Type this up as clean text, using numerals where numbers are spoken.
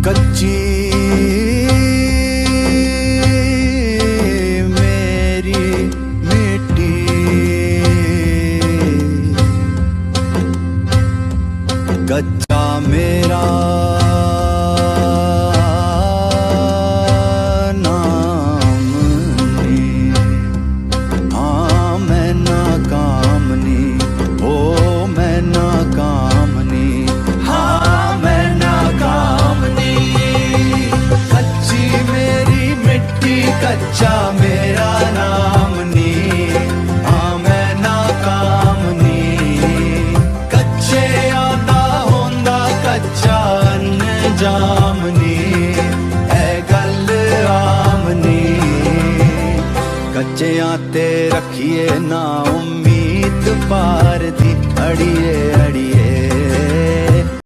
कच्ची मेरी मिट्टी, कच्चा मेरा नाम नहीं। हाँ मैं नाकाम नहीं, ओ मैं नाकाम नहीं, हाँ मैं नाकाम नहीं। कच्ची मेरी मिट्टी, कच्चा मेरा नाम नहीं, हाँ मैं नाकाम नहीं। कच्चे आदा होंदा कच्चा अनजाम नहीं, ऐ गल आम नहीं। कच्चियां ते रखिए ना उम्मीद पार दी, अड़िए अड़िए